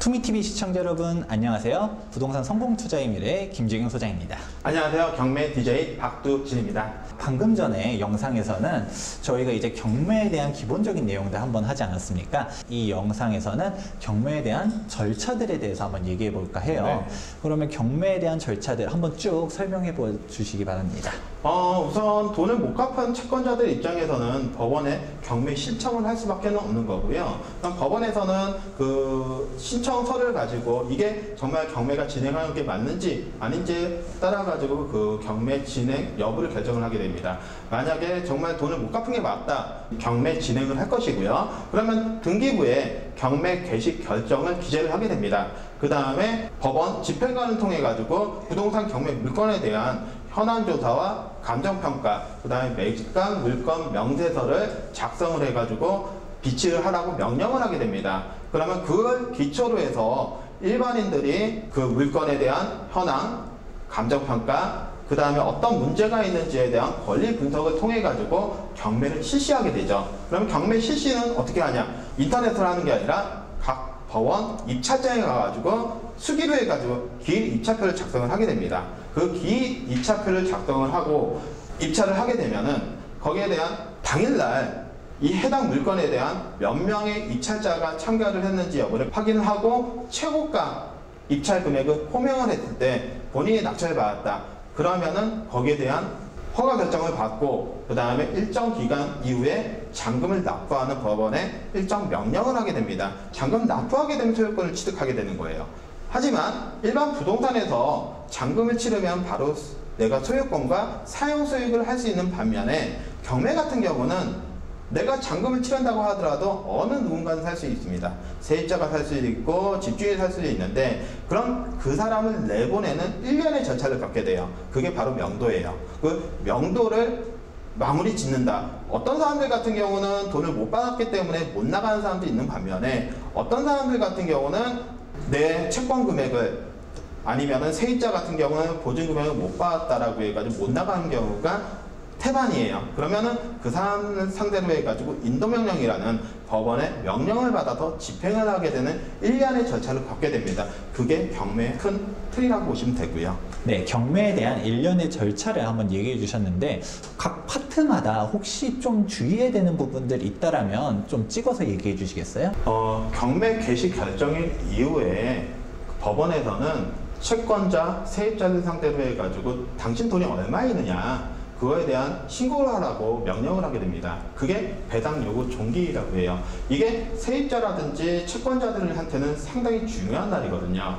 투미TV 시청자 여러분 안녕하세요. 부동산 성공투자의 미래 김재경 소장입니다. 안녕하세요. 경매 DJ 박두진입니다. 방금 전에 영상에서는 저희가 이제 경매에 대한 기본적인 내용들 한번 하지 않았습니까? 이 영상에서는 경매에 대한 절차들에 대해서 한번 얘기해 볼까 해요. 네. 그러면 경매에 대한 절차들 한번 쭉 설명해 주시기 바랍니다. 우선 돈을 못 갚은 채권자들 입장에서는 법원에 경매 신청을 할 수밖에 없는 거고요. 법원에서는 그 신청서를 가지고 이게 정말 경매가 진행하는 게 맞는지 아닌지에 따라 가지고 그 경매 진행 여부를 결정을 하게 됩니다. 만약에 정말 돈을 못 갚은 게 맞다, 경매 진행을 할 것이고요. 그러면 등기부에 경매 개시 결정을 기재를 하게 됩니다. 그 다음에 법원 집행관을 통해 가지고 부동산 경매 물건에 대한 현황조사와 감정평가, 그 다음에 매각 물건 명세서를 작성을 해가지고 비치를 하라고 명령을 하게 됩니다. 그러면 그걸 기초로 해서 일반인들이 그 물건에 대한 현황, 감정평가, 그 다음에 어떤 문제가 있는지에 대한 권리 분석을 통해 가지고 경매를 실시하게 되죠. 그럼 경매 실시는 어떻게 하냐? 인터넷으로 하는 게 아니라 각 법원 입찰장에 가가지고 수기로 해가지고 기일 입찰표를 작성을 하게 됩니다. 그 기일 입찰표를 작성을 하고 입찰을 하게 되면은 거기에 대한 당일날 이 해당 물건에 대한 몇 명의 입찰자가 참가를 했는지 여부를 확인을 하고 최고가 입찰 금액을 호명을 했을 때 본인이 낙찰을 받았다. 그러면은 거기에 대한 허가 결정을 받고 그 다음에 일정 기간 이후에 잔금을 납부하는 법원에 일정 명령을 하게 됩니다. 잔금 납부하게 되면 소유권을 취득하게 되는 거예요. 하지만 일반 부동산에서 잔금을 치르면 바로 내가 소유권과 사용 소유를 할 수 있는 반면에 경매 같은 경우는 내가 잔금을 치른다고 하더라도 어느 누군가는 살 수 있습니다. 세입자가 살 수도 있고 집주인이 살 수도 있는데 그럼 그 사람을 내보내는 일련의 절차를 겪게 돼요. 그게 바로 명도예요. 그 명도를 마무리 짓는다. 어떤 사람들 같은 경우는 돈을 못 받았기 때문에 못 나가는 사람도 있는 반면에 어떤 사람들 같은 경우는 내 채권 금액을 아니면은 세입자 같은 경우는 보증 금액을 못 받았다라고 해가지고 못 나가는 경우가 태반이에요. 그러면은 그 사람을 상대로 해가지고 인도명령이라는 법원의 명령을 받아서 집행을 하게 되는 일련의 절차를 겪게 됩니다. 그게 경매의 큰 틀이라고 보시면 되고요. 네, 경매에 대한 일련의 절차를 한번 얘기해 주셨는데 각 파트마다 혹시 좀 주의해야 되는 부분들이 있다라면 좀 찍어서 얘기해 주시겠어요? 경매 개시 결정일 이후에 법원에서는 채권자, 세입자들 상대로 해가지고 당신 돈이 얼마 있느냐 그거에 대한 신고를 하라고 명령을 하게 됩니다. 그게 배당 요구 종기라고 해요. 이게 세입자라든지 채권자들한테는 상당히 중요한 날이거든요.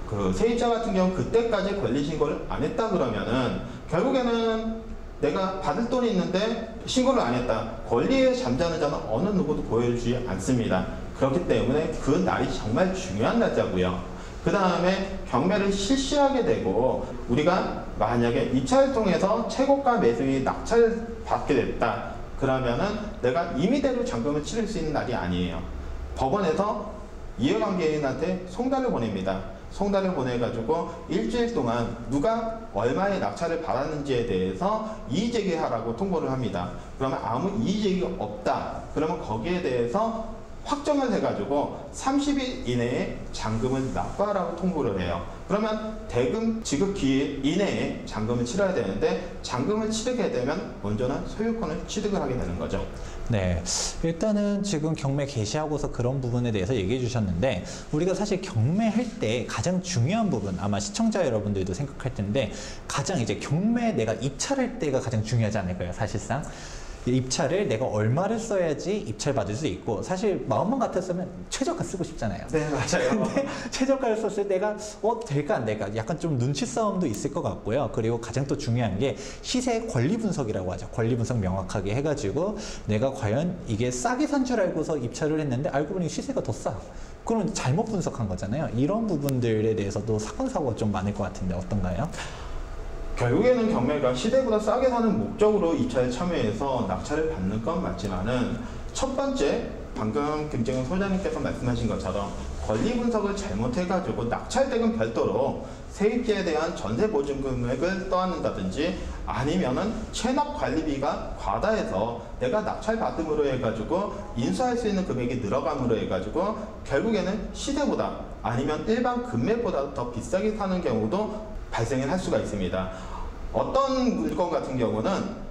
그 세입자 같은 경우 그때까지 권리 신고를 안 했다 그러면은 결국에는 내가 받을 돈이 있는데 신고를 안 했다. 권리에 잠자는 자는 어느 누구도 보여주지 않습니다. 그렇기 때문에 그 날이 정말 중요한 날짜고요. 그 다음에 경매를 실시하게 되고 우리가 만약에 입찰을 통해서 최고가 매수인이 낙찰을 받게 됐다. 그러면은 내가 임의대로 잔금을 치를 수 있는 날이 아니에요. 법원에서 이해관계인한테 송달을 보냅니다. 송달을 보내가지고 일주일 동안 누가 얼마의 낙찰을 받았는지에 대해서 이의제기하라고 통보를 합니다. 그러면 아무 이의제기가 없다. 그러면 거기에 대해서 확정을 해가지고 30일 이내에 잔금을 납부하라고 통보를 해요. 그러면 대금 지급 기일 이내에 잔금을 치러야 되는데 잔금을 치르게 되면 먼저는 소유권을 취득을 하게 되는 거죠. 네, 일단은 지금 경매 개시하고서 그런 부분에 대해서 얘기해 주셨는데 우리가 사실 경매할 때 가장 중요한 부분 아마 시청자 여러분들도 생각할 텐데 가장 이제 경매 내가 입찰할 때가 가장 중요하지 않을까요? 사실상 입찰을 내가 얼마를 써야지 입찰 받을 수 있고 사실 마음만 같았으면 최저가 쓰고 싶잖아요. 네, 맞아요. 근데 최저가를 썼을 때 내가 될까 안 될까 약간 좀 눈치 싸움도 있을 것 같고요. 그리고 가장 또 중요한 게 시세 권리 분석이라고 하죠. 권리 분석 명확하게 해가지고 내가 과연 이게 싸게 산 줄 알고서 입찰을 했는데 알고 보니 시세가 더 싸. 그럼 잘못 분석한 거잖아요. 이런 부분들에 대해서도 사건 사고가 좀 많을 것 같은데 어떤가요? 결국에는 경매가 시대보다 싸게 사는 목적으로 입찰에 참여해서 낙찰을 받는 건 맞지만은 첫 번째 방금 김재경 소장님께서 말씀하신 것처럼 권리 분석을 잘못해가지고 낙찰대금 별도로 세입자에 대한 전세 보증 금액을 떠안는다든지 아니면은 체납 관리비가 과다해서 내가 낙찰 받음으로 해가지고 인수할 수 있는 금액이 늘어감으로 해가지고 결국에는 시세보다 아니면 일반 금매보다 더 비싸게 사는 경우도 발생을 할 수가 있습니다. 어떤 물건 같은 경우는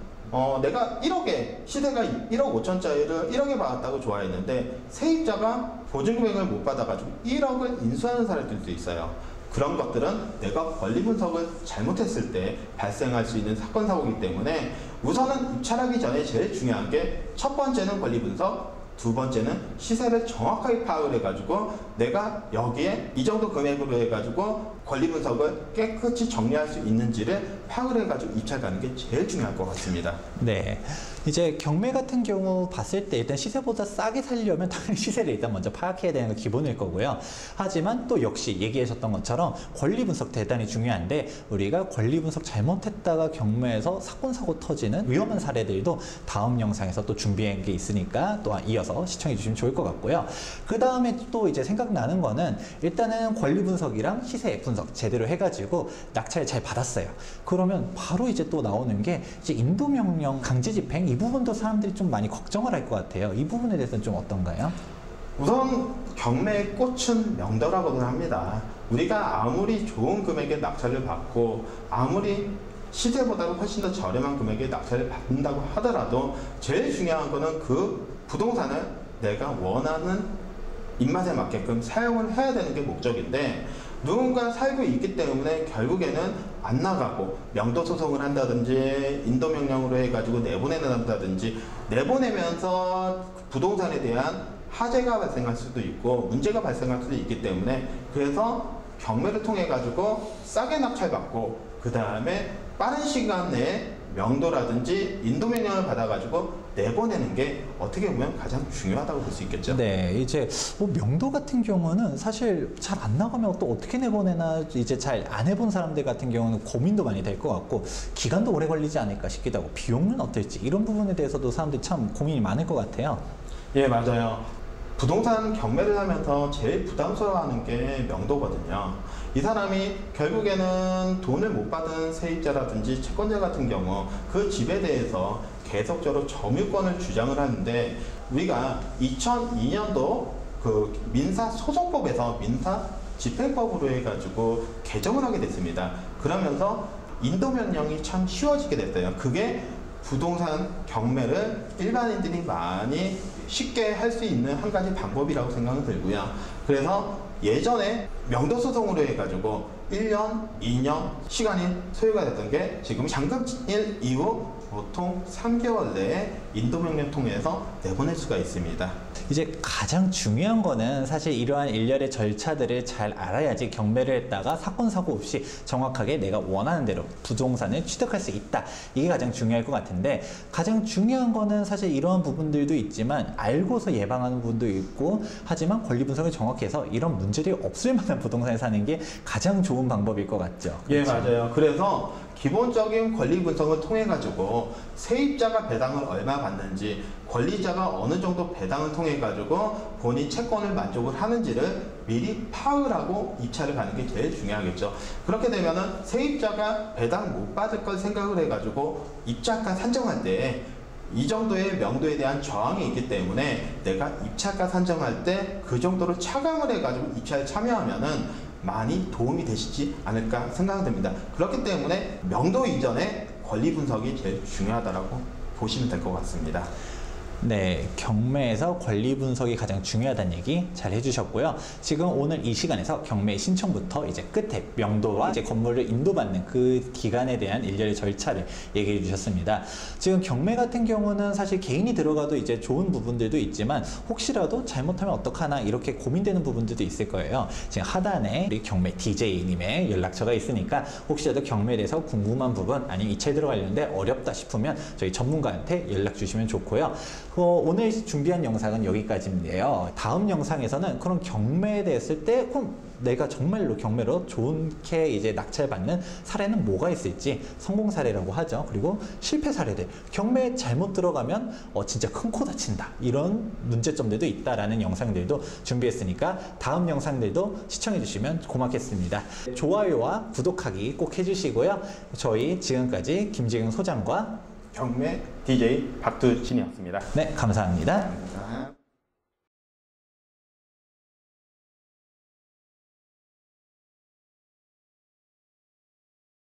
내가 1억에 시세가 1억 5천짜리를 1억에 받았다고 좋아했는데 세입자가 보증금액을 못 받아가지고 1억을 인수하는 사례들도 있어요. 그런 것들은 내가 권리 분석을 잘못했을 때 발생할 수 있는 사건 사고이기 때문에 우선은 입찰하기 전에 제일 중요한 게 첫 번째는 권리 분석, 두 번째는 시세를 정확하게 파악을 해가지고 내가 여기에 이 정도 금액으로 해가지고 권리 분석을 깨끗이 정리할 수 있는지를 파악을 해가지고 입찰 가는 게 제일 중요할 것 같습니다. 네. 이제 경매 같은 경우 봤을 때 일단 시세보다 싸게 살려면 당연히 시세를 일단 먼저 파악해야 되는 건 기본일 거고요. 하지만 또 역시 얘기하셨던 것처럼 권리 분석 대단히 중요한데 우리가 권리 분석 잘못했다가 경매에서 사건 사고 터지는 위험한 사례들도 다음 영상에서 또 준비한 게 있으니까 또 이어서 시청해 주시면 좋을 것 같고요. 그 다음에 또 이제 생각나는 거는 일단은 권리 분석이랑 시세 분석 제대로 해가지고 낙찰 잘 받았어요. 그러면 바로 이제 또 나오는 게 이제 인도명령 강제 집행 이 부분도 사람들이 좀 많이 걱정을 할 것 같아요. 이 부분에 대해서는 좀 어떤가요? 우선 경매의 꽃은 명도라고들 합니다. 우리가 아무리 좋은 금액의 낙찰을 받고 아무리 시세보다는 훨씬 더 저렴한 금액의 낙찰을 받는다고 하더라도 제일 중요한 거는 그 부동산을 내가 원하는 입맛에 맞게끔 사용을 해야 되는 게 목적인데 누군가 살고 있기 때문에 결국에는 안 나가고 명도 소송을 한다든지 인도명령으로 해가지고 내보내는다든지 내보내면서 부동산에 대한 하재가 발생할 수도 있고 문제가 발생할 수도 있기 때문에 그래서 경매를 통해 가지고 싸게 낙찰받고 그 다음에 빠른 시간 내에 명도라든지 인도명령을 받아가지고 내보내는 게 어떻게 보면 가장 중요하다고 볼 수 있겠죠. 네, 이제 뭐 명도 같은 경우는 사실 잘 안 나가면 또 어떻게 내보내나 이제 잘 안 해본 사람들 같은 경우는 고민도 많이 될 것 같고 기간도 오래 걸리지 않을까 싶기도 하고 비용은 어떨지 이런 부분에 대해서도 사람들이 참 고민이 많을 것 같아요. 예, 맞아요. 부동산 경매를 하면서 제일 부담스러워하는 게 명도거든요. 이 사람이 결국에는 돈을 못 받은 세입자라든지 채권자 같은 경우 그 집에 대해서 계속적으로 점유권을 주장을 하는데 우리가 2002년도 그 민사소송법에서 민사집행법으로 해가지고 개정을 하게 됐습니다. 그러면서 인도명령이 참 쉬워지게 됐어요. 그게 부동산 경매를 일반인들이 많이 쉽게 할 수 있는 한 가지 방법이라고 생각은 들고요. 그래서 예전에 명도소송으로 해가지고 1년, 2년 시간이 소요가 됐던 게 지금 잔금일 이후 보통 3개월 내에 인도명령 통해서 내보낼 수가 있습니다. 이제 가장 중요한 거는 사실 이러한 일련의 절차들을 잘 알아야지 경매를 했다가 사건 사고 없이 정확하게 내가 원하는 대로 부동산을 취득할 수 있다. 이게 가장 중요할 것 같은데 가장 중요한 거는 사실 이러한 부분들도 있지만 알고서 예방하는 부분도 있고 하지만 권리 분석을 정확히 해서 이런 문제들이 없을 만한 부동산에 사는 게 가장 좋은 방법일 것 같죠. 예, 그렇죠? 맞아요. 그래서 기본적인 권리 분석을 통해 가지고 세입자가 배당을 얼마 받는지 권리자가 어느 정도 배당을 통해 가지고 본인 채권을 만족을 하는지를 미리 파악을 하고 입찰을 가는 게 제일 중요하겠죠. 그렇게 되면은 세입자가 배당 못 받을 걸 생각을 해 가지고 입찰가 산정할 때 이 정도의 명도에 대한 저항이 있기 때문에 내가 입찰가 산정할 때 그 정도로 차감을 해 가지고 입찰에 참여하면은 많이 도움이 되시지 않을까 생각됩니다. 그렇기 때문에 명도 이전에 권리 분석이 제일 중요하다고 보시면 될 것 같습니다. 네, 경매에서 권리 분석이 가장 중요하다는 얘기 잘 해주셨고요. 지금 오늘 이 시간에서 경매 신청부터 이제 끝에 명도와 이제 건물을 인도받는 그 기간에 대한 일련의 절차를 얘기해 주셨습니다. 지금 경매 같은 경우는 사실 개인이 들어가도 이제 좋은 부분들도 있지만 혹시라도 잘못하면 어떡하나 이렇게 고민되는 부분들도 있을 거예요. 지금 하단에 우리 경매 DJ님의 연락처가 있으니까 혹시라도 경매에 대해서 궁금한 부분 아니면 이체 들어가려는데 어렵다 싶으면 저희 전문가한테 연락 주시면 좋고요. 오늘 준비한 영상은 여기까지인데요. 다음 영상에서는 그런 경매에 대했을 때 그럼 내가 정말로 경매로 좋게 이제 낙찰받는 사례는 뭐가 있을지, 성공 사례라고 하죠. 그리고 실패 사례들, 경매에 잘못 들어가면 진짜 큰 코 다친다, 이런 문제점들도 있다라는 영상들도 준비했으니까 다음 영상들도 시청해 주시면 고맙겠습니다. 좋아요와 구독하기 꼭 해주시고요. 저희 지금까지 김지경 소장과 경매 DJ 박두진이었습니다. 네, 감사합니다. 감사합니다.